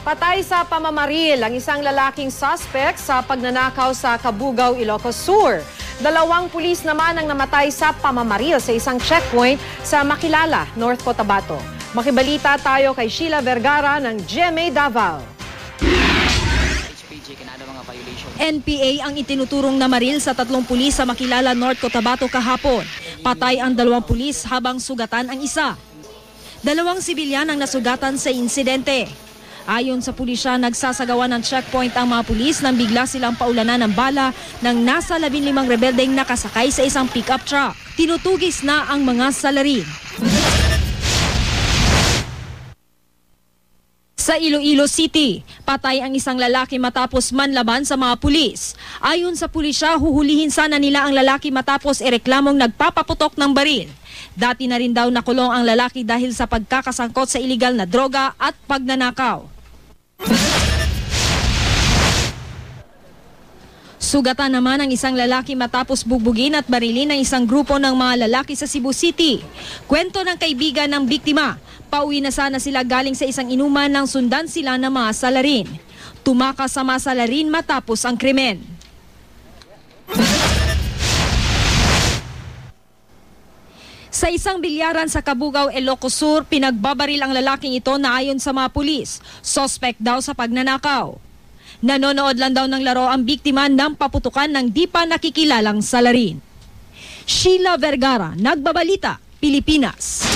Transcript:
Patay sa pamamaril ang isang lalaking suspect sa pagnanakaw sa Cabugao, Ilocos Sur. 2 pulis naman ang namatay sa pamamaril sa isang checkpoint sa Makilala, North Cotabato. Makibalita tayo kay Sheila Vergara ng GMA Davao. NPA ang itinuturong na maril sa 3 pulis sa Makilala, North Cotabato kahapon. Patay ang 2 pulis habang sugatan ang isa. 2 sibilyan ang nasugatan sa insidente. Ayon sa pulisya, nagsasagawa ng checkpoint ang mga pulis nang bigla silang paulanan ng bala ng nasa 15 rebeldeng nakasakay sa isang pickup truck. Tinutugis na ang mga salarin. Sa Iloilo City, patay ang isang lalaki matapos manlaban sa mga pulis. Ayon sa pulisya, huhulihin sana nila ang lalaki matapos ireklamong nagpapaputok ng baril. Dati na rin daw nakulong ang lalaki dahil sa pagkakasangkot sa iligal na droga at pagnanakaw. Sugatan naman ang isang lalaki matapos bugbugin at barilin ng isang grupo ng mga lalaki sa Cebu City. Kwento ng kaibigan ng biktima, pauwi na sana sila galing sa isang inuman nang sundan sila ng mga salarin. Tumakas sa mga salarin matapos ang krimen. Sa isang bilyaran sa Cabugao, Ilocos Sur, pinagbabaril ang lalaking ito na ayon sa mga pulis. Suspect daw sa pagnanakaw. Nanonood lang daw ng laro ang biktima ng paputukan ng di pa nakikilalang salarin. Sheila Vergara, Nagbabalita, Pilipinas.